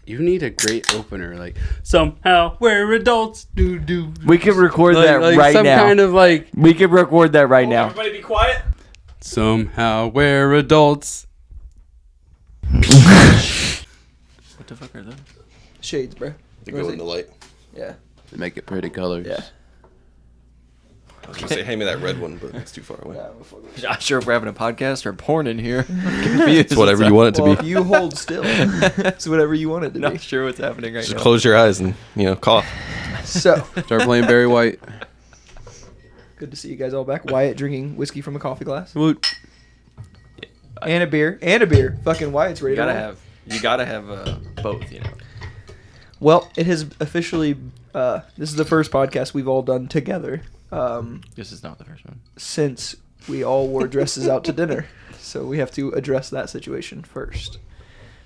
You need a great opener, like somehow we're adults. Do. We can record that right some now. Some kind of like. We can record that right now. Everybody be quiet. Somehow we're adults. What the fuck are those? Shades, bro. They go in the light. Yeah. They make it pretty colors. Yeah. I was gonna say, hand me that red one, but it's too far away. Not sure if we're having a podcast or porn in here. I'm confused. It's whatever you want it to Well, be. if you hold still, it's whatever you want it to be. Not sure what's happening right Just now. close your eyes and cough. So, Start playing Barry White. good to see you guys all back. Wyatt drinking whiskey from a coffee glass. Woot. And a beer. And a beer. Fucking Wyatt's ready You to gotta roll. You gotta have both, you know. Well, it has officially... this is the first podcast we've all done together. This is not the first one. Since we all wore dresses out to dinner. So we have to address that situation first.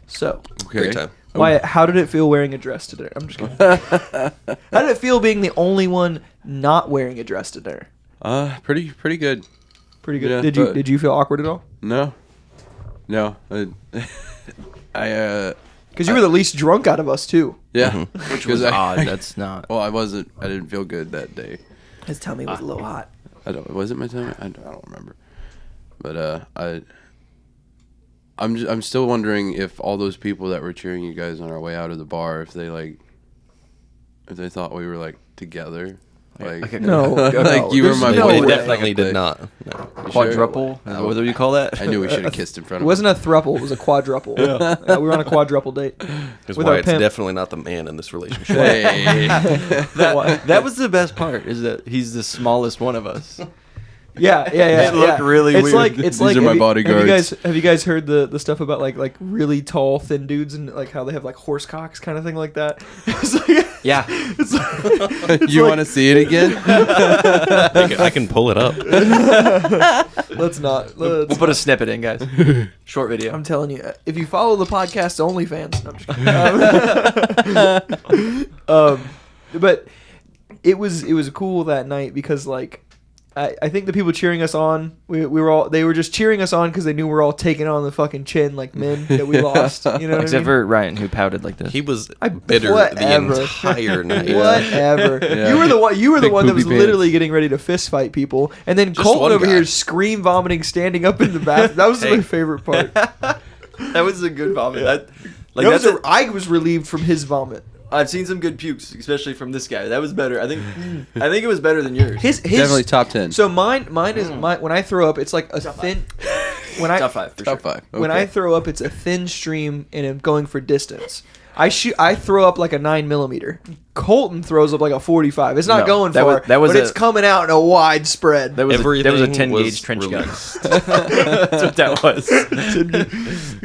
So, Okay. Great time. Wyatt, how did it feel wearing a dress to dinner? I'm just kidding. How did it feel being the only one not wearing a dress to dinner? Pretty good. Pretty good. Yeah, Did you feel awkward at all? No. I Because you were the least drunk out of us too. yeah. Which was odd. That's not. Well, I didn't feel good that day. His tummy was a little hot. Was it my time? I don't remember. But I'm still wondering if all those people that were cheering you guys on our way out of the bar, if they thought we were like together. Like No, like you were my no boyfriend. way. Definitely did not. No. Quadruple? Is that what you call that? I knew we should have kissed in front It of wasn't a thruple, it was a quadruple. We were on a quadruple date. Because With our Wyatt's pimp. definitely not the man in this relationship. Hey. That was the best part. Is that he's the smallest one of us. Yeah. It looked really it's weird. Like, it's These like, are my have bodyguards. have you guys heard the stuff about like really tall, thin dudes and like how they have like horse cocks kind of thing like that? It's like, Yeah. it's like, You want to see it again? I can pull it up. let's not. We'll put a snippet in, guys. Short video. I'm telling you, if you follow the podcast OnlyFans, no, I'm just kidding. But it was cool that night because like I think the people cheering us on, they were just cheering us on because they knew we were all taking on the fucking chin like men that we lost. You know what Except I mean? for Ryan, who pouted like this. He was bitter the Whatever. entire night. Whatever. Yeah. You were the one. You were the Big one that was poopy pants. literally getting ready to fist fight people, and then Just Colton one over guy. here scream vomiting, standing up in the bathroom. That was Hey. my favorite part. That was a good vomit. I was relieved from his vomit. I've seen some good pukes, especially from this guy. That was better. I think it was better than yours. His Definitely top 10. So mine is when I throw up, it's like a thin. When I Top 5 for top sure. 5. when I throw up, it's a thin stream, and I'm going for distance. I throw up like a 9mm. Colton throws up like a 45. It's not No, going that far, was but a- it's coming out in a wide spread. That was a 10 was gauge trench gun. released. That's what that was.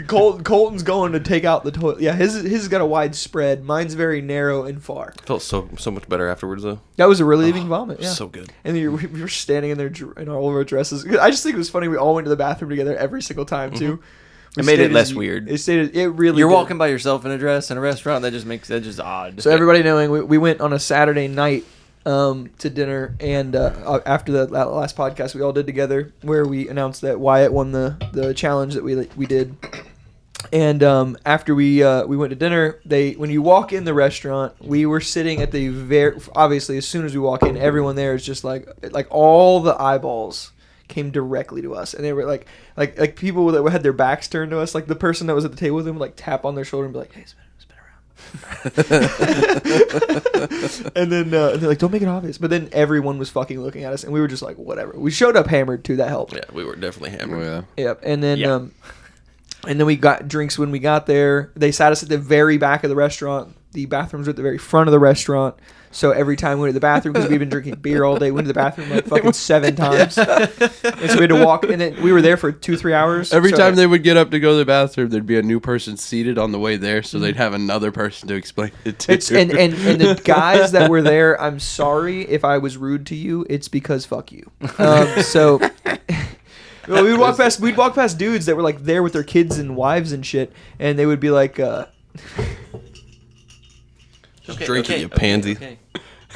Colton's going to take out the toilet. Yeah, his has got a wide spread. Mine's very narrow and far. Felt so much better afterwards though. That was a relieving vomit. Yeah, So good. and we were standing in there in all of our dresses. I just think it was funny. We all went to the bathroom together every single time too. It made it less weird. It really. You're did. walking by yourself in a dress in a restaurant. That just odd. So everybody knowing, we went on a Saturday night to dinner, and after that last podcast we all did together, where we announced that Wyatt won the challenge that we did. And after we went to dinner, when you walk in the restaurant, we were sitting at the obviously as soon as we walk in, everyone there is just like all the eyeballs came directly to us, and they were like people that had their backs turned to us, like the person that was at the table with them would like tap on their shoulder and be like, "Hey, spin around." And then they're like, "Don't make it obvious." But then everyone was fucking looking at us, and we were just like, "Whatever." We showed up hammered too. That helped. Yeah, we were definitely Oh, hammered. yeah. Yep. And then Yeah. and then we got drinks when we got there. They sat us at the very back of the restaurant. The bathrooms were at the very front of the restaurant. So every time we went to the bathroom, because we've been drinking beer all day, we went to the bathroom like fucking 7 times. And so we had to walk, and then we were there for 2-3 hours. Every So- time they would get up to go to the bathroom, there'd be a new person seated on the way there, so they'd have another person to explain it to. It's and the guys that were there, I'm sorry if I was rude to you. It's because fuck you. So well, we'd walk past dudes that were like there with their kids and wives and shit, and they would be like, Just drink it, you pansy. Okay.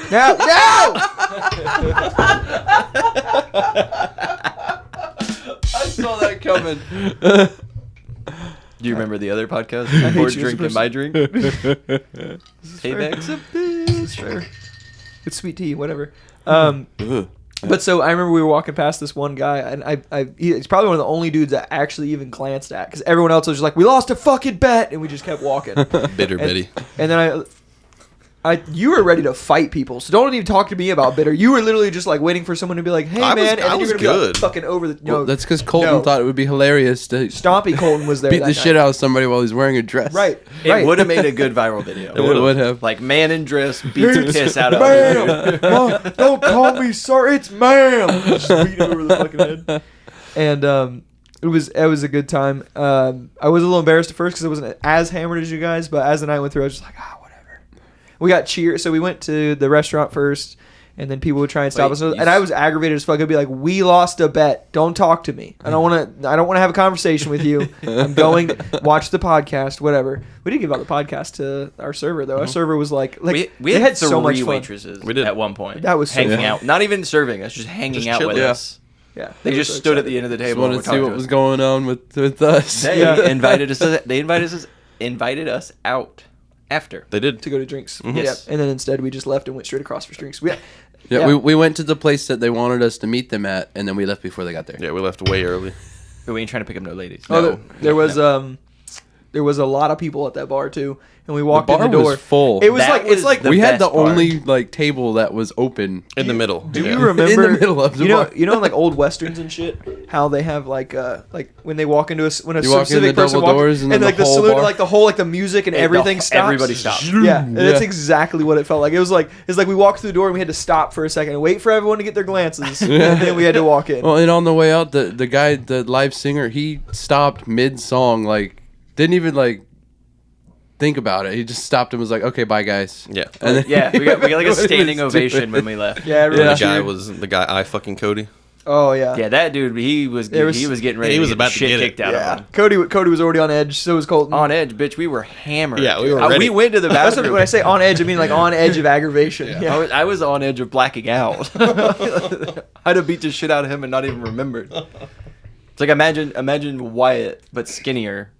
"No, no!" I saw that coming. Do you remember the other podcast? hate More you as a drink and my drink. Payback's a bitch. Fair. It's sweet tea, whatever. But so I remember we were walking past this one guy, and he's probably one of the only dudes I actually even glanced at, because everyone else was just like, "We lost a fucking bet," and we just kept walking. Bitter Betty. And then you were ready to fight people, so don't even talk to me about bitter. You were literally just like waiting for someone to be like, "Hey, man," and then you're gonna be like, fucking over the. Well, that's because Colton thought it would be hilarious to Stompy Colton was there. beat the shit out of somebody while he's wearing a dress. Right. It would have made a good viral video. It would have. Like, man in dress beats the piss out of Ma'am, don't call me sir. It's ma'am. Just beat over the fucking head. And it was a good time. I was a little embarrassed at first because I wasn't as hammered as you guys, but as the night went through, I was just like, whatever. We got cheered. So we went to the restaurant first, and then people would try and stop us. And I was aggravated as fuck. I'd be like, "We lost a bet. Don't talk to me. I don't want to have a conversation with you. I'm going to watch the podcast. Whatever." We did give out the podcast to our server though. Our server was like we they had so much fun. waitresses. We did at one point. That was so hanging fun. out, not even serving us, just hanging out with us. Yeah, they just stood at the end of the Just table. wanted to see what was going on with us. They invited us. They invited us out after. They did. To go to drinks. Mm-hmm. Yes. Yeah. And then instead we just left and went straight across for drinks. We went to the place that they wanted us to meet them at, and then we left before they got there. Yeah, we left way early. But we ain't trying to pick up no ladies. Oh, there was a lot of people at that bar too, and we walked The bar in the door. was full. It was That like was it's like the we had best the part. only like table that was open In the middle. Do Yeah. you remember in the middle of the bar. You know in like old westerns and shit, how they have like when they walk into when a You walk in specific the person double walks doors and then like the the whole saloon, bar? like the whole like the music and everything stops. Everybody stops. Yeah, and that's Yeah. exactly what it felt like. It's like we walked through the door and we had to stop for a second and wait for everyone to get their glances, and then we had to walk in. Well, and on the way out, the guy, the live singer, he stopped mid song, like didn't even like think about it. He just stopped and was like, "Okay, bye, guys." Yeah. And then Yeah, we got like a It was standing stupid. ovation when we left. Yeah, everyone The Yeah. guy cheered. was the guy I fucking Cody. Oh yeah. Yeah, that dude, he was getting ready. He was to get about the to shit get it. kicked out Yeah. of him. Cody was already on edge. So was Colton. On edge, bitch. We were hammered. Yeah, we were We ready. went to the That's bathroom. when I say on edge, I mean like on edge of aggravation. Yeah. I was on edge of blacking out. I'd have beat the shit out of him and not even remembered. It's like imagine Wyatt but skinnier,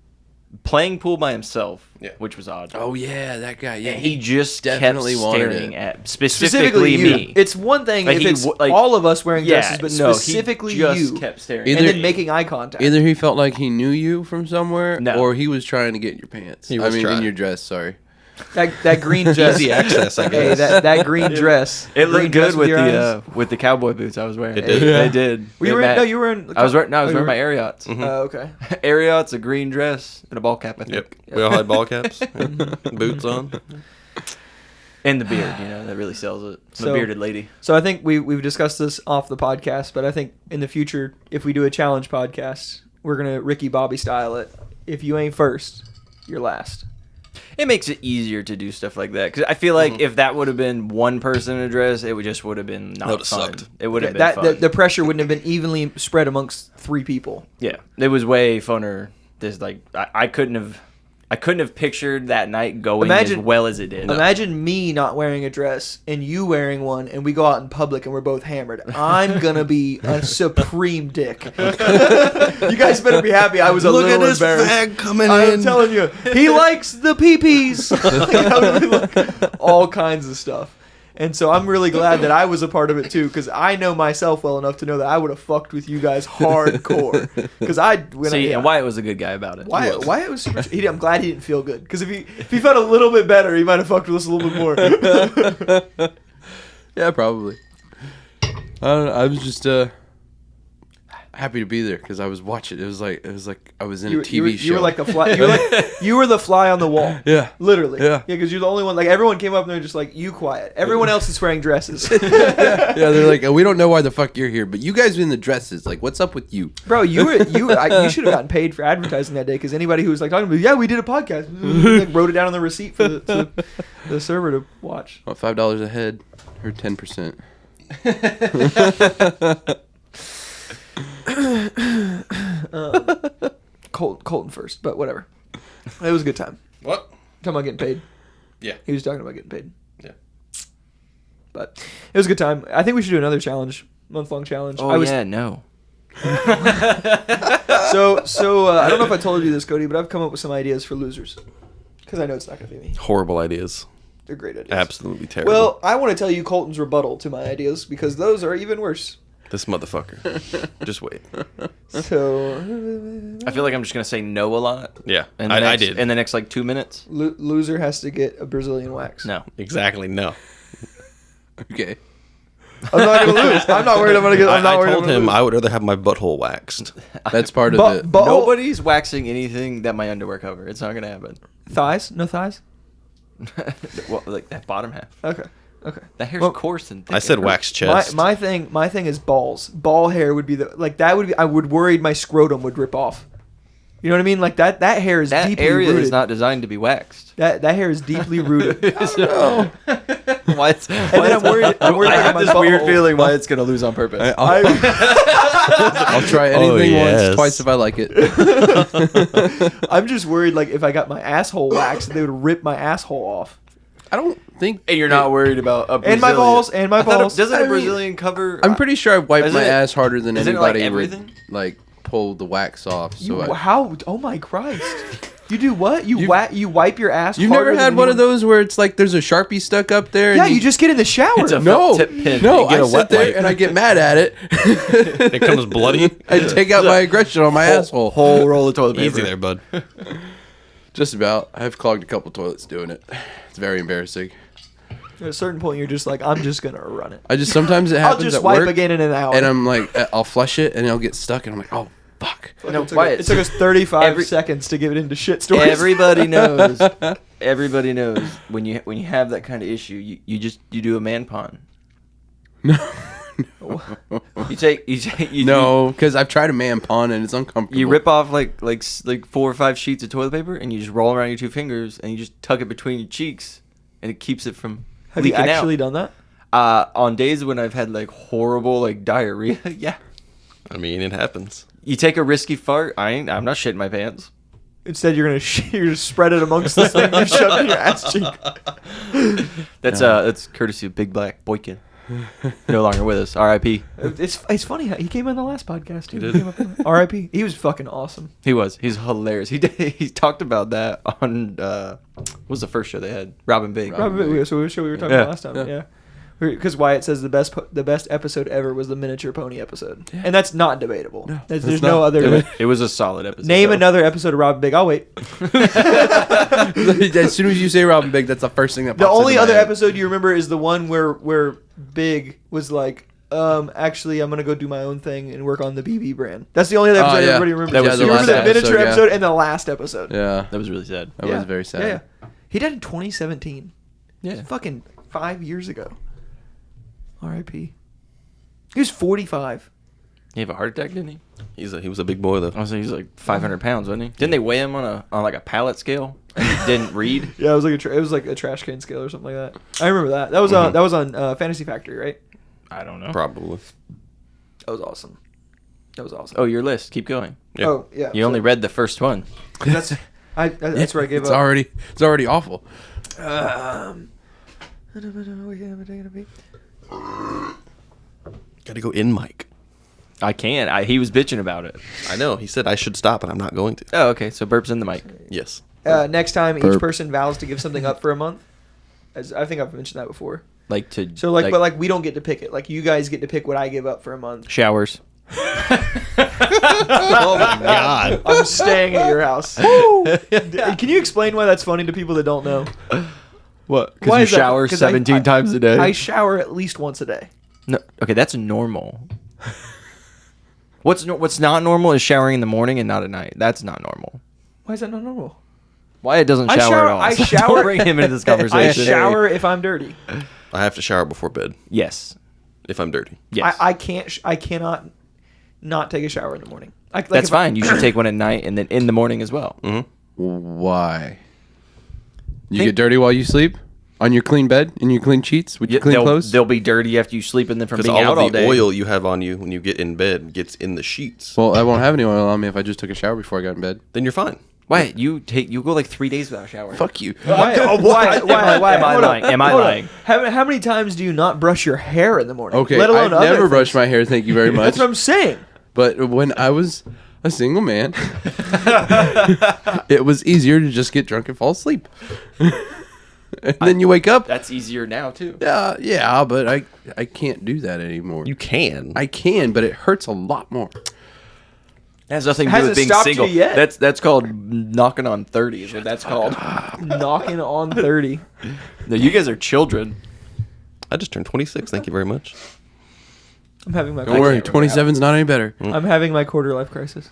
playing pool by himself, which was odd. Oh yeah, that guy. Yeah, And he just definitely kept wanted staring it. at Specifically specifically you. me. It's one thing Like if he it's like- all of us wearing Yeah, dresses, but no, specifically he just you. kept staring. Either- And at then me. making eye contact. Either he felt like he knew you from somewhere, No. or he was trying to get in your pants. He was in trying. your dress. Sorry. That green dress. Easy access, I Hey, guess. that green dress. It Green looked dress good with your eyes. the cowboy boots I was wearing. It did. They did. Were you They wearing? matched. No, you were in. I was wearing you my Ariats. Oh, okay. Ariats, a green dress, and a ball cap. I think. Yep. We all had ball caps, boots on. And the beard, that really sells it. The So- bearded lady. So I think we've discussed this off the podcast, but I think in the future, if we do a challenge podcast, we're gonna Ricky Bobby style it. If you ain't first, you're last. It makes it easier to do stuff like that because I feel like if that would have been one person in a dress, it would have been not That would've fun. sucked. It would have been That fun. the pressure wouldn't have been evenly spread amongst 3 people. Yeah, it was way funner. This I couldn't have pictured that night going as well as it did. Imagine me not wearing a dress and you wearing one, and we go out in public and we're both hammered. I'm gonna be a supreme dick. You guys better be happy. I was a little embarrassed. fag coming I'm telling you, he likes the peepees. All kinds of stuff. And so I'm really glad that I was a part of it too, because I know myself well enough to know that I would have fucked with you guys hardcore. Because And Wyatt was a good guy about it. Wyatt was super. I'm glad he didn't feel good, because if he felt a little bit better, he might have fucked with us a little bit more. Yeah, probably. I don't know. I was just happy to be there because I was watching. It was like I was in a TV show. You were like the fly. You were the fly on the wall. Yeah. Literally. Yeah. Because you're the only one. Like everyone came up and they're just like, "You quiet." Everyone else is wearing dresses. Yeah, they're like, we don't know why the fuck you're here, but you guys are in the dresses. Like, what's up with you? Bro, you should have gotten paid for advertising that day, because anybody who was like talking to me, yeah, we did a podcast, like, wrote it down on the receipt for the server to watch. Well, $5 a head or 10%. Colton first, but whatever. It was a good time. What? Talking about getting paid. Yeah. He was talking about getting paid. Yeah. But it was a good time. I think we should do another challenge, month-long challenge. Oh, no. So I don't know if I told you this, Cody, but I've come up with some ideas for losers. Because I know it's not going to be me. Horrible ideas. They're great ideas. Absolutely terrible. Well, I want to tell you Colton's rebuttal to my ideas because those are even worse. This motherfucker. Just wait. So I feel like I'm just gonna say no a lot. Yeah, And I did. in the next like 2 minutes. loser has to get a Brazilian wax. No. Exactly, no. Okay. I'm not going to lose. I'm not worried I'm going to get. I'm not I worried. told I'm gonna him lose. I would rather have my butthole waxed. That's part of But- it. but- Nobody's waxing anything that my underwear cover. It's not gonna happen. Thighs? No thighs? Well, like that bottom half. Okay. That hair's Well, coarse and thick. I said and wax chest. My thing is balls. Ball hair would be that would be. I would worried my scrotum would rip off. You know what I mean? Like that hair is that deeply area rooted. is not designed to be waxed. That hair is deeply rooted. I don't know. What? And then I'm worried. I about have my this weird butthole. feeling why it's gonna lose on purpose. I'll try anything Oh, yes. once, twice if I like it. I'm just worried. Like if I got my asshole waxed, they would rip my asshole off. I don't think. And you're not worried about a Brazilian. And my balls. And my I thought balls. Doesn't I a mean, Brazilian cover? I'm pretty sure I wiped Isn't my it- ass harder than isn't it like anybody would everything? like pull the wax off. So I, How? Oh my Christ! You do what? You wipe your ass. you've harder never than had one of anyone- those where it's like there's a Sharpie stuck up there. Yeah, and you just get in the shower. It's a- no, tip pin. no. You get I a sit wet there wipe. and I get mad at it. It comes bloody. I take out my aggression on my asshole. whole roll of toilet paper. Easy there, bud. Just about. I've clogged a couple toilets doing it. It's very embarrassing. At a certain point, you're just like, I'm just gonna run it. I just sometimes it I'll happens just at wipe work, again in an hour. and I'm like, I'll flush it and it'll get stuck, and I'm like, oh fuck. No, it took, Wyatt, it took us 35 every- seconds to get into shit stories. Everybody knows. Everybody knows when you have that kind of issue, you do a man pond. No, You no, because I've tried a man pawn and it's uncomfortable. You rip off like 4 or 5 sheets of toilet paper and you just roll around your 2 fingers and you just tuck it between your cheeks and it keeps it from Have you leaking actually out. done that? On days when I've had like horrible like diarrhea, yeah. I mean, it happens. You take a risky fart. I'm not shitting my pants. Instead, you're gonna spread it amongst the thing you shove in your ass cheek. That's courtesy of Big Black Boykin. No longer with us. R.I.P. It's funny how he came on the last podcast too. He did. Came up on- R.I.P. He was fucking awesome. He's hilarious. He talked about that on what was the first show they had? Robin Big. So we were talking Yeah. about last time. Yeah. Because Wyatt says the best episode ever was the miniature pony episode, and that's not debatable. There's it's no not. other. It was a solid episode. Name though. another episode of Robin Big. I'll wait. As soon as you say Robin Big, that's the first thing that The pops only into my other head. episode you remember is the one where Big was like, actually, I'm gonna go do my own thing and work on the BB brand. That's the only other episode yeah. everybody remembers. That was you the remember last the miniature episode, yeah. episode and the last episode. Yeah, That was really sad. that was very sad. Yeah. He died in 2017. Yeah. Fucking 5 years ago. R.I.P. He was 45. He have a heart attack, didn't he? He was a big boy though. I was like, he's like 500 pounds, wasn't he? Didn't they weigh him on like a pallet scale? And he didn't read. Yeah, it was like a trash can scale or something like that. I remember that. That was on Fantasy Factory, right? I don't know. Probably. That was awesome. Oh, your list. Keep going. Yeah. Oh yeah. You only read the first one. That's that's where I gave it's up. already awful. Gotta go in, Mike. I can't. He was bitching about it. I know. He said I should stop, and I'm not going to. Oh, okay. So burps in the mic. Yes. Next time, each Burp. person vows to give something up for a month. As I think I've mentioned that before. Like to. So but we don't get to pick it. Like you guys get to pick what I give up for a month. showers. Oh my God. I'm staying at your house. Can you explain why that's funny to people that don't know? What? Why Because you is that? shower 'Cause 17 times a day. I shower at least once a day. No. Okay, that's normal. What's not normal is showering in the morning and not at night. That's not normal. Why is that not normal? Wyatt doesn't I shower, shower- at all. I so shower- Don't bring him into this I conversation. shower if I'm dirty. I have to shower before bed Yes. if I'm dirty. Yes. I can't. I cannot not take a shower in the morning. That's fine. You should take one at night and then in the morning as well. Mm-hmm. Why? You get dirty while you sleep on your clean bed in your clean sheets with your clean clothes. They'll be dirty after you sleep and then from Because being all out of all the day. oil you have on you when you get in bed gets in the sheets. Well, I won't have any oil on me if I just took a shower before I got in bed. Then you're fine. Wyatt, you go like 3 days without showering. Fuck you. Why? Am I lying? Am I lying? How many times do you not brush your hair in the morning? Okay, let alone I've never other brushed things? my hair. Thank you very much. That's what I'm saying. But when I was a single man, it was easier to just get drunk and fall asleep. And then you wake up. That's easier now too. Yeah, but I can't do that anymore. You can. I can, but it hurts a lot more. It has nothing to do Hasn't with being stopped single. you yet. That's called knocking on 30 is what that's called. Knocking on 30. No, you guys are children. I just turned 26. Thank you very much. I'm having my. Don't worry, 27's not any better. I'm having my quarter life crisis.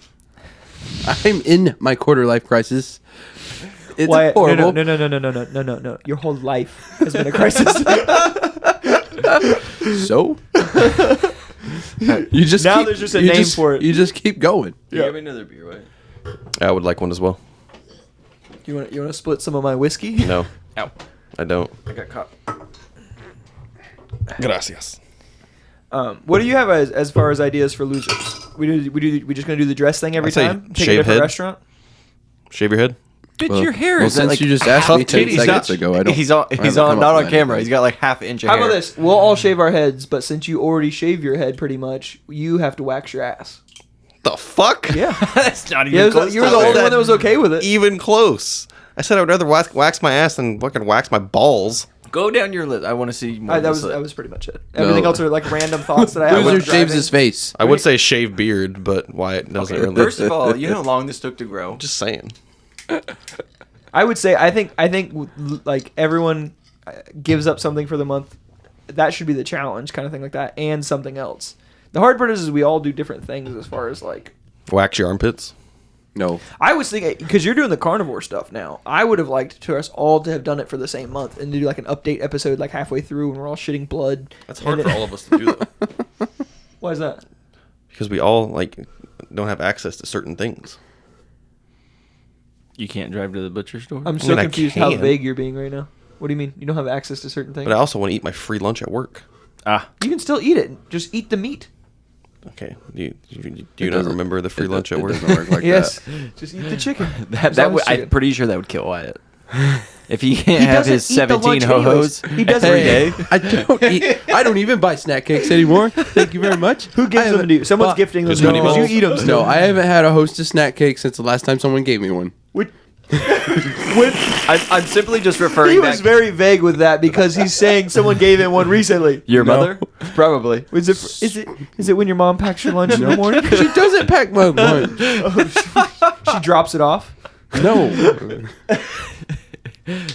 I'm in my quarter life crisis. It's Wyatt, horrible. No. Your whole life has been a crisis. So? You just Now keep, there's just a you name just- for it. You just keep going. Yeah. Give me another beer, right? I would like one as well. You want to split some of my whiskey? No, Ow. I don't. I got caught. Gracias. What do you have as far as ideas for losers? We just gonna do the dress thing every I'd say time? Pick a shave different head. restaurant? Shave your head. Dude, Well- your hair well, is since like you just asked me 10 titties. seconds ago, I don't. He's on. I He's haven't on. come Not up on with camera. anything. He's got like half an inch of How hair. about this? We'll all shave our heads, but since you already shave your head pretty much, you have to wax your ass. The fuck? Yeah. That's not even Yeah, close. you were to the only fair. one that was okay with it. Even close. I said I would rather wax my ass than fucking wax my balls. Go down your list. I want to see more. That was pretty much it. Everything else are like random thoughts that I have. Loser when shaves driving. his face. I would say shave beard, but Wyatt doesn't really. First of all, you know how long this took to grow. Just saying. I would say I think like everyone gives up something for the month. That should be the challenge, kind of thing like that, and something else. The hard part is we all do different things as far as like. Wax your armpits. No. I was thinking because you're doing the carnivore stuff now. I would have liked to us all to have done it for the same month and do like an update episode like halfway through when we're all shitting blood. That's hard for all of us to do though, Why is that? because we all like don't have access to certain things. You can't drive to the butcher store. I'm so I confused how can. vague you're being right now. What do you mean? You don't have access to certain things? But I also want to eat my free lunch at work. You can still eat it. Just eat the meat. Okay. Do you It not doesn't- remember the free lunch at it work? doesn't work like Yes. that. Just eat the chicken. that would, I'm pretty sure that would kill Wyatt. If he can't have doesn't his eat the 17 lunch ho-hos anyways. He doesn't every Hey, day. I don't even buy snack cakes anymore. Thank you very much. Who gives them to you? Someone's gifting them Just to you. Honey 'Cause you Buns? eat them. No, I haven't had a Hostess snack cake since the last time someone gave me one. I'm simply just referring He back. was very vague with that because he's saying someone gave him one recently. Your mother? Probably. Is it when your mom packs your lunch in the morning? She doesn't pack my lunch. She drops it off. No.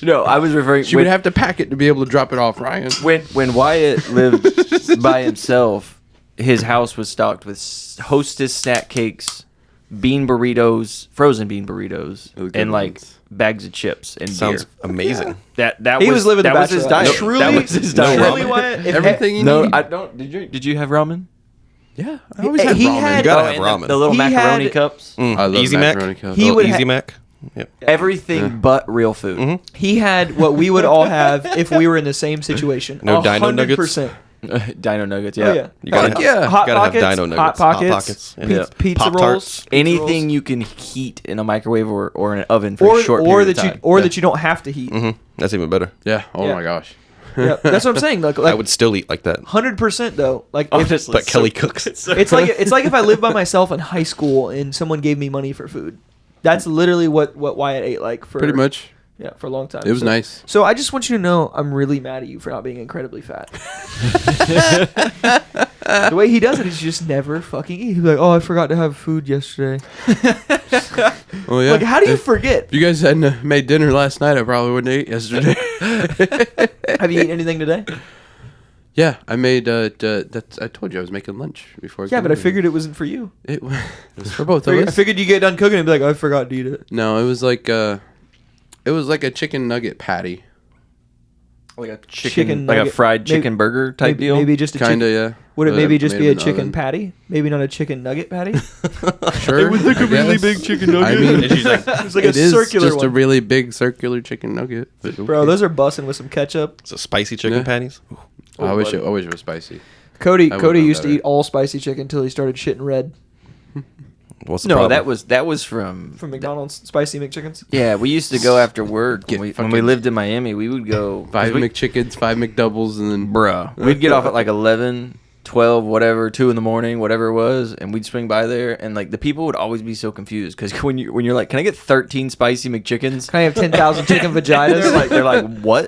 No, I was referring. She would have to pack it to be able to drop it off, Ryan. When Wyatt lived by himself, his house was stocked with Hostess snack cakes, bean burritos, frozen bean burritos, Oh, good and like ones. bags of chips and Sounds beer. amazing. That He was living the that was his bachelor diet. life. Truly- that was his diet. Truly, Wyatt, if Everything you No, need. I don't. Did you have ramen? Yeah, I always have He ramen. had- You gotta and have ramen. The little He macaroni had- cups. Mm. I love Easy Mac. macaroni cups. He Little would Easy ha- Mac. Yep. Everything but real food. he had what we would all have if we were in the same situation. No Dino 100%. Dino nuggets. Oh, Yeah. yeah. You gotta Fuck have, yeah. Hot gotta Pockets, have Dino nuggets. Hot Pockets, Yeah. Pizza Pop-Tarts. rolls, Anything you can heat in a microwave or in an oven for a short period of time. that you don't have to heat. That's even better. Yeah. Oh Yeah. my gosh. Yeah, that's what I'm saying. Like I would still eat like that. 100% though. Like if, Honestly, But Kelly cooks. it's like if I lived by myself in high school and someone gave me money for food. That's literally what Wyatt ate like for Pretty much. Yeah, for a long time. It was nice. So I just want you to know I'm really mad at you for not being incredibly fat. The way he does it, he's just never fucking eat. He's like, oh, I forgot to have food yesterday. Oh yeah. Like, how do you If forget? you guys hadn't made dinner last night, I probably wouldn't eat yesterday. Have you eaten anything today? Yeah, I made. That I told you I was making lunch before. Yeah, but I figured it wasn't for you. it was for both of I us. figured you get done cooking and be like, I forgot to eat it. No, it was like a chicken nugget patty. like a Chicken like a nugget. fried Maybe- chicken burger type deal. Maybe just a Kinda, chicken. yeah. Would it But maybe I just made be it a in the chicken oven. patty? Maybe not a chicken nugget patty? Sure. It was like a I really guess. big chicken nugget. I mean, And she's like, It's like it a is circular just one. a really big circular chicken nugget. but Bro, okay. those are busting with some ketchup. so spicy chicken Yeah. patties. I wish buddy. it was spicy. Cody I would Cody know used to better. eat all spicy chicken until he started shitting red What's the No, problem? that was from from McDonald's spicy McChickens. Yeah, we used to go after work Get when we fucking- lived in Miami. We would go 'cause 5 we, McChickens, 5 McDoubles, and then bruh. We'd get off at like 11, 12, whatever, 2 in the morning, whatever it was, and we'd swing by there, and like the people would always be so confused because when you're like, can I get 13 spicy McChickens? Can I have 10,000 chicken vaginas? They're like, what?